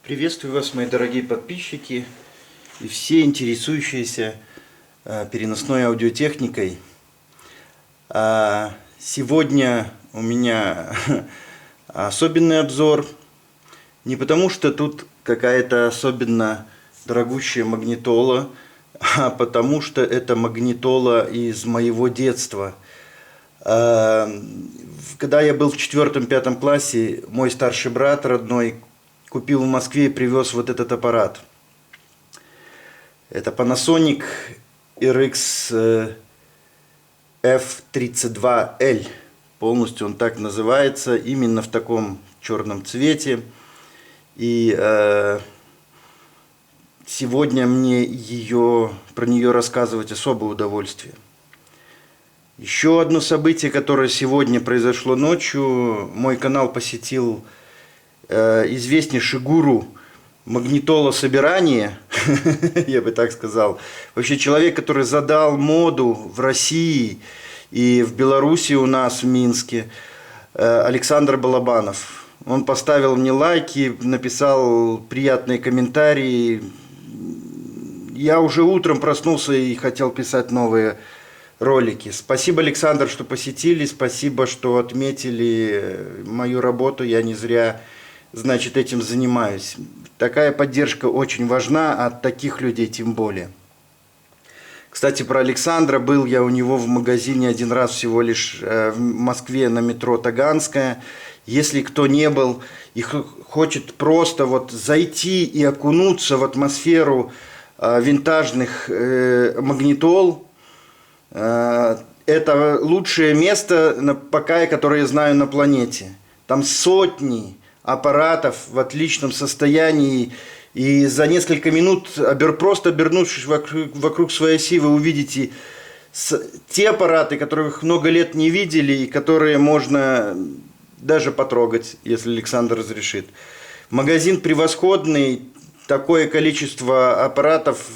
Приветствую вас, мои дорогие подписчики и все интересующиеся переносной аудиотехникой. Сегодня у меня особенный обзор. Не потому, что тут какая-то особенно дорогущая магнитола, а потому, что это магнитола из моего детства. Когда я был в 4-5 классе, мой старший брат родной купил в Москве и привез вот этот аппарат. Это Panasonic RX F32L. Полностью он так называется, именно в таком черном цвете. И сегодня мне про нее рассказывать особое удовольствие. Еще одно событие, которое сегодня произошло ночью. Мой канал посетил известнейший гуру магнитолособирания, я бы так сказал. Вообще человек, который задал моду в России и в Беларуси у нас, в Минске, Александр Балабанов. Он поставил мне лайки, написал приятные комментарии. Я уже утром проснулся и хотел писать новые ролики. Спасибо, Александр, что посетили, спасибо, что отметили мою работу. Я не зря, значит, этим занимаюсь. Такая поддержка очень важна, от таких людей тем более. Кстати, про Александра. Был я у него в магазине один раз всего лишь в Москве на метро Таганская. Если кто не был и хочет просто вот зайти и окунуться в атмосферу винтажных магнитол, это лучшее место, которое я знаю на планете. Там сотни аппаратов в отличном состоянии, и за несколько минут, просто обернувшись вокруг своей оси, вы увидите те аппараты, которых много лет не видели, и которые можно даже потрогать, если Александр разрешит. Магазин превосходный, такое количество аппаратов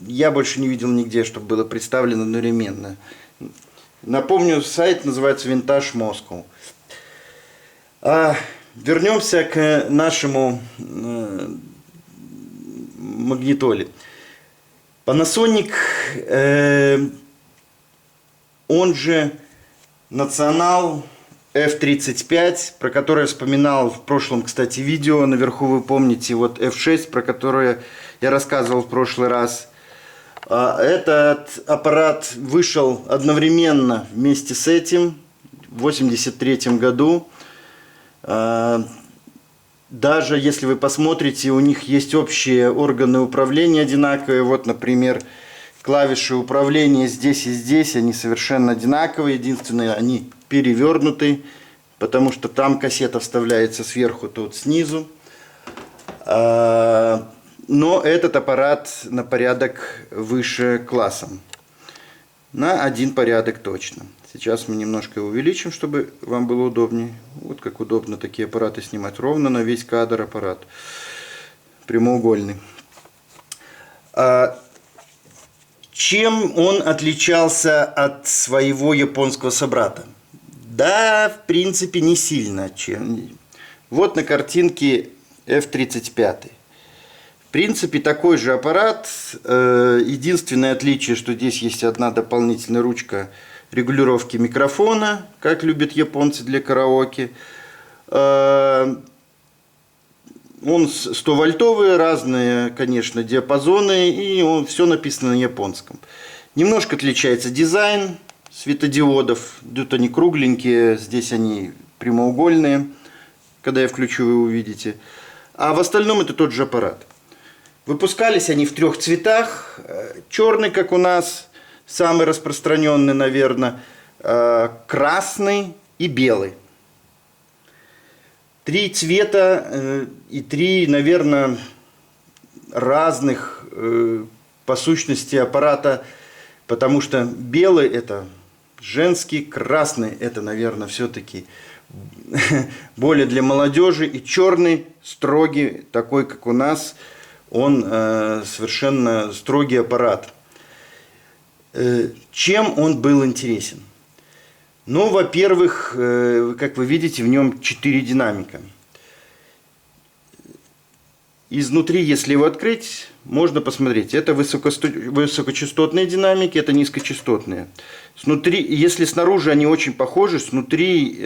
я больше не видел нигде, чтобы было представлено одновременно. Напомню, сайт называется Vintage Moscow. Вернемся к нашему магнитоле. Panasonic, он же National F35, про который я вспоминал в прошлом, кстати, видео. Наверху вы помните вот F6, про которое я рассказывал в прошлый раз. Этот аппарат вышел одновременно вместе с этим в 1983 году. Даже если вы посмотрите, у них есть общие органы управления одинаковые. Вот, например, клавиши управления здесь и здесь, они совершенно одинаковые. Единственное, они перевернуты, потому что там кассета вставляется сверху, тут снизу. Но этот аппарат на порядок выше классом. На один порядок точно. Сейчас мы немножко увеличим, чтобы вам было удобнее. Вот как удобно такие аппараты снимать. Ровно на весь кадр аппарат. Прямоугольный. Чем он отличался от своего японского собрата? Да, в принципе, не сильно. Вот на картинке F35. В принципе, такой же аппарат. Единственное отличие, что здесь есть одна дополнительная ручка регулировки микрофона, как любят японцы для караоке. Он 100-вольтовый, разные, конечно, диапазоны, и все написано на японском. Немножко отличается дизайн светодиодов. Тут они кругленькие, здесь они прямоугольные. Когда я включу, вы увидите. А в остальном это тот же аппарат. Выпускались они в 3 цветах. Черный, как у нас, самый распространенный, наверное, красный и белый. 3 цвета и 3, наверное, разных по сущности аппарата, потому что белый это женский, красный это, наверное, все-таки более для молодежи, и черный строгий, такой как у нас, он совершенно строгий аппарат. Чем он был интересен? Ну, во-первых, как вы видите, в нем 4 динамика. изнутри, если его открыть, можно посмотреть. Это высокочастотные динамики, это низкочастотные. Снутри, если снаружи они очень похожи, снутри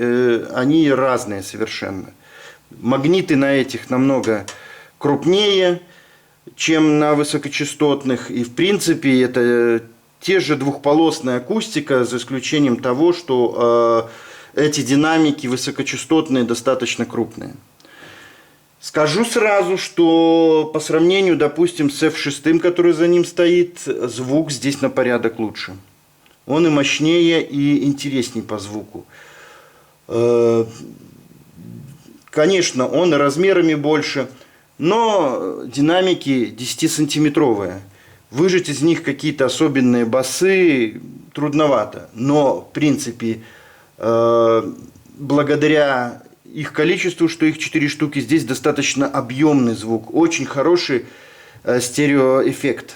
они разные совершенно. Магниты на этих намного крупнее, чем на высокочастотных. И в принципе это те же двухполосная акустика, за исключением того, что эти динамики высокочастотные достаточно крупные. Скажу сразу, что по сравнению, допустим, с F6, который за ним стоит, звук здесь на порядок лучше. Он и мощнее, и интереснее по звуку. Конечно, он и размерами больше, но динамики 10-сантиметровые. Выжать из них какие-то особенные басы трудновато. Но, в принципе, благодаря их количеству, что их 4 штуки, здесь достаточно объемный звук. Очень хороший стереоэффект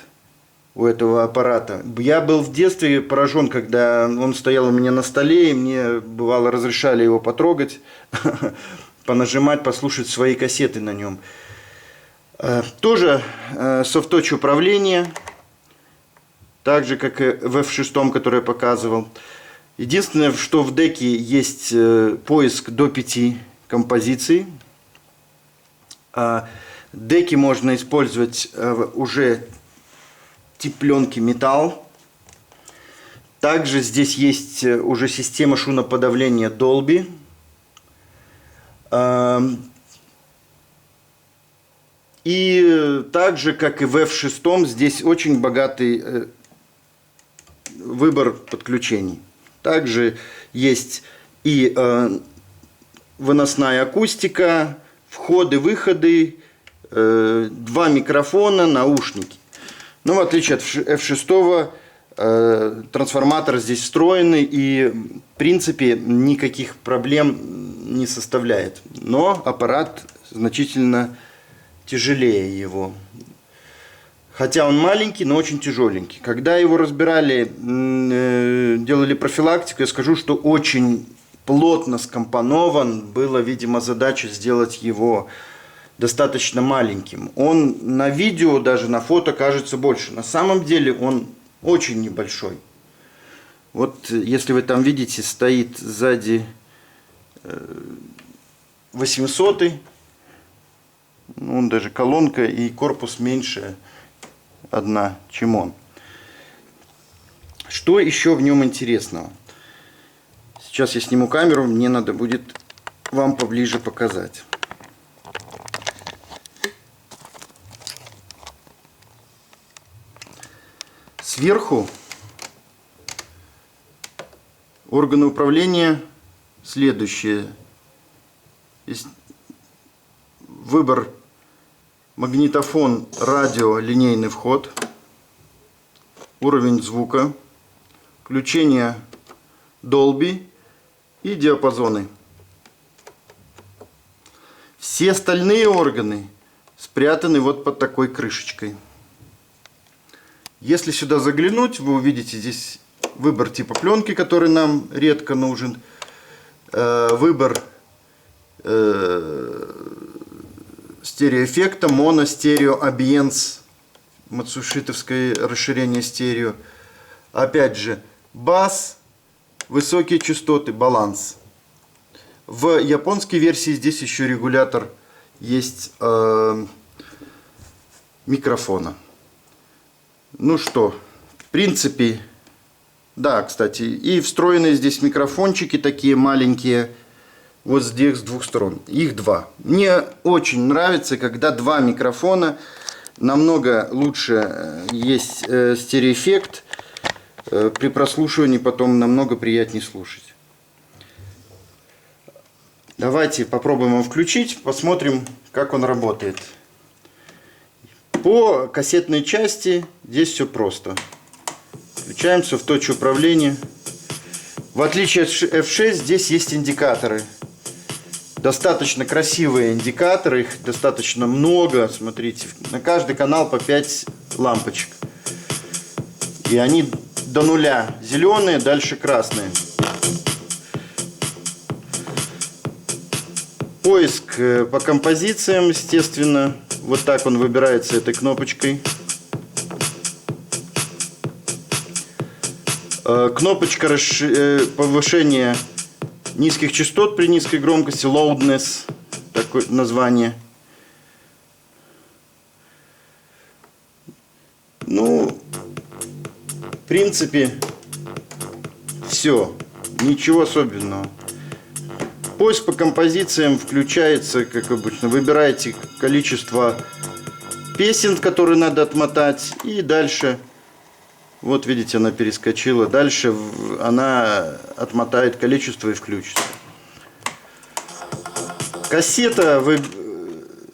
у этого аппарата. Я был в детстве поражен, когда он стоял у меня на столе, и мне бывало разрешали его потрогать, понажимать, послушать свои кассеты на нем. Тоже софт-точ управление, так же как и в F6, который я показывал. Единственное, что в деке есть поиск до 5 композиций. Деки можно использовать уже тип пленки металл. Также здесь есть уже система шумоподавления Dolby. И также, как и в F6, здесь очень богатый выбор подключений. Также есть и выносная акустика, входы-выходы, 2 микрофона, наушники. Но в отличие от F6, трансформатор здесь встроенный и в принципе никаких проблем не составляет. Но аппарат значительно тяжелее его. Хотя он маленький, но очень тяжеленький. Когда его разбирали, делали профилактику, я скажу, что очень плотно скомпонован. Была, видимо, задача сделать его достаточно маленьким. Он на видео, даже на фото кажется больше. На самом деле он очень небольшой. Вот если вы там видите, стоит сзади 800-й. Он даже колонка и корпус меньше одна, чем он. Что еще в нем интересного? Сейчас я сниму камеру, мне надо будет вам поближе показать. Сверху органы управления следующие. Есть выбор магнитофон, радио, линейный вход, уровень звука, включение Dolby и диапазоны. Все остальные органы спрятаны вот под такой крышечкой. Если сюда заглянуть, вы увидите здесь выбор типа пленки, который нам редко нужен, выбор стереоэффекта, моно, стерео, абиенс, мацушитовское расширение стерео. Опять же, бас, высокие частоты, баланс. В японской версии здесь еще регулятор есть микрофона. Ну что, в принципе, да, кстати, и встроенные здесь микрофончики такие маленькие, вот здесь с двух сторон. Их 2. Мне очень нравится, когда 2 микрофона. Намного лучше есть стереоэффект. При прослушивании потом намного приятнее слушать. Давайте попробуем его включить, посмотрим, как он работает. По кассетной части здесь все просто. Включаем софт-точ управление. В отличие от F6, здесь есть индикаторы. Достаточно красивые индикаторы, их достаточно много. Смотрите, на каждый канал по 5 лампочек. И они до нуля зеленые, дальше красные. Поиск по композициям, естественно. Вот так он выбирается этой кнопочкой. Кнопочка повышения низких частот при низкой громкости, loudness, такое название. Ну, в принципе, все, ничего особенного. Поиск по композициям включается, как обычно. Выбираете количество песен, которые надо отмотать, и дальше, вот видите, она перескочила. Дальше она отмотает количество и включится. Кассета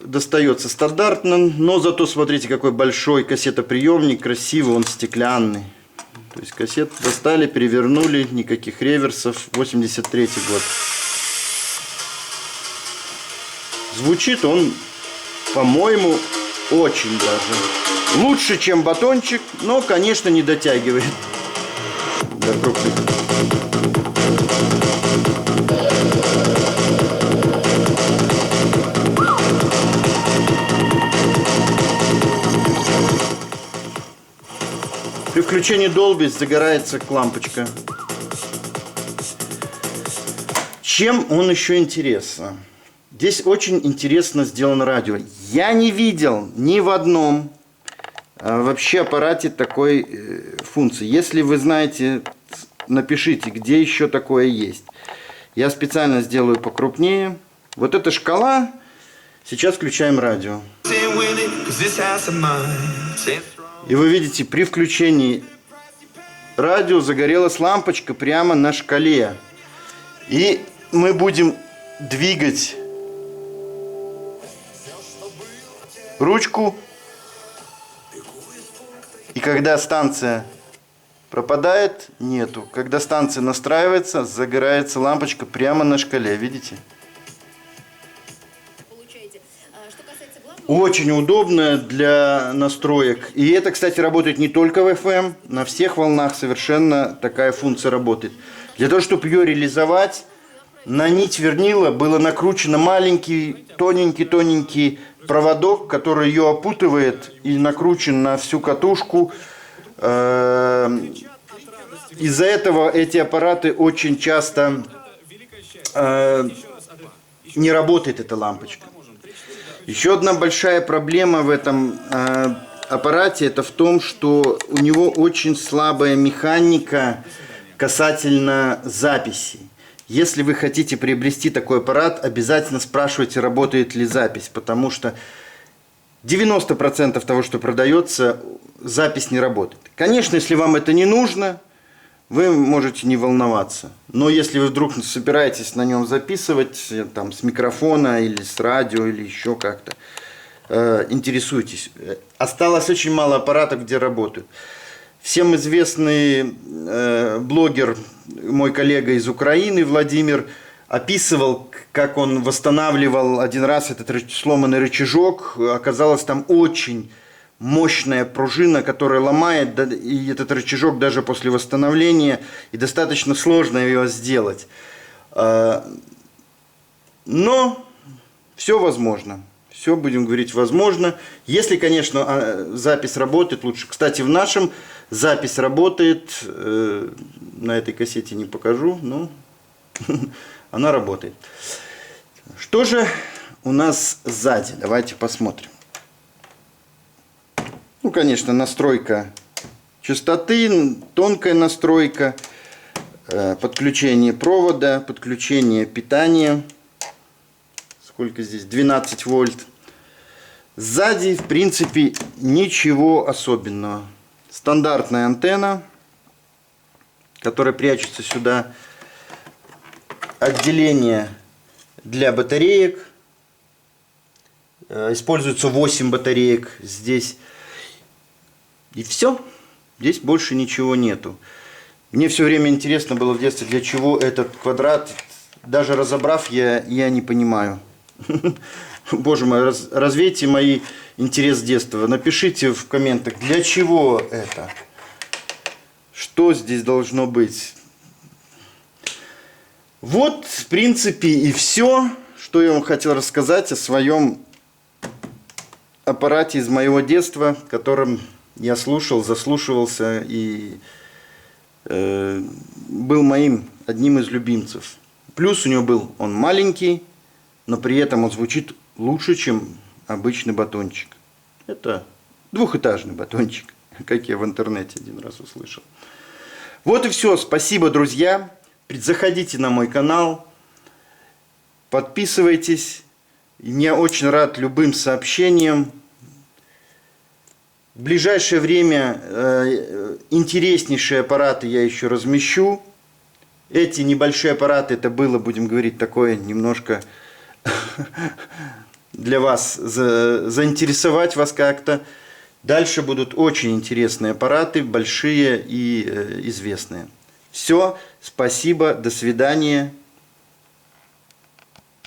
достается стандартно, но зато смотрите, какой большой кассетоприемник, красивый, он стеклянный. То есть кассету достали, перевернули, никаких реверсов. 83-й год. Звучит он, по-моему, очень даже. Лучше, чем батончик, но, конечно, не дотягивает до крупных. При включении Dolby загорается лампочка. Чем он еще интересен? Здесь очень интересно сделано радио. Я не видел ни в одном вообще аппарате такой функции. Если вы знаете, напишите, где еще такое есть. Я специально сделаю покрупнее. Вот эта шкала. Сейчас включаем радио. И вы видите, при включении радио загорелась лампочка прямо на шкале. И мы будем двигать ручку. И когда станция пропадает, нету. Когда станция настраивается, загорается лампочка прямо на шкале. Видите? Очень удобно для настроек. И это, кстати, работает не только в FM. На всех волнах совершенно такая функция работает. Для того, чтобы ее реализовать, на нить вернила было накручено маленький, тоненький проводок, который ее опутывает и накручен на всю катушку. Из-за этого эти аппараты очень часто не работает эта лампочка. Еще одна большая проблема в этом аппарате, это в том, что у него очень слабая механика касательно записи. Если вы хотите приобрести такой аппарат, обязательно спрашивайте, работает ли запись, потому что 90% того, что продается, запись не работает. Конечно, если вам это не нужно, вы можете не волноваться. Но если вы вдруг собираетесь на нем записывать, там, с микрофона или с радио, или еще как-то, интересуйтесь. Осталось очень мало аппаратов, где работают. Всем известный блогер, мой коллега из Украины, Владимир, описывал, как он восстанавливал один раз этот сломанный рычажок. Оказалось, там очень мощная пружина, которая ломает, и этот рычажок даже после восстановления, и достаточно сложно ее сделать. Но все возможно. Все, будем говорить, возможно. Если, конечно, запись работает лучше. Кстати, в нашем запись работает. На этой кассете не покажу, но она работает. Что же у нас сзади? Давайте посмотрим. Ну, конечно, настройка частоты, тонкая настройка, подключение провода, подключение питания. Сколько здесь? 12 вольт. Сзади, в принципе, ничего особенного. Стандартная антенна, которая прячется сюда. Отделение для батареек. Используется 8 батареек здесь. И все. Здесь больше ничего нету. Мне все время интересно было в детстве, для чего этот квадрат. Даже разобрав, я не понимаю. Боже мой, развейте мой интерес с детства. Напишите в комментах, для чего это? Что здесь должно быть? Вот, в принципе, и все, что я вам хотел рассказать о своем аппарате из моего детства, которым я слушал, заслушивался и был моим одним из любимцев. Плюс у него был, он маленький, но при этом он звучит лучше, чем обычный батончик. Это двухэтажный батончик, как я в интернете один раз услышал. Вот и все. Спасибо, друзья. Заходите на мой канал, подписывайтесь. Я очень рад любым сообщениям. В ближайшее время интереснейшие аппараты я еще размещу. Эти небольшие аппараты, это было, будем говорить, такое немножко для вас, заинтересовать вас как-то. Дальше будут очень интересные аппараты, большие и известные. Все, спасибо, до свидания.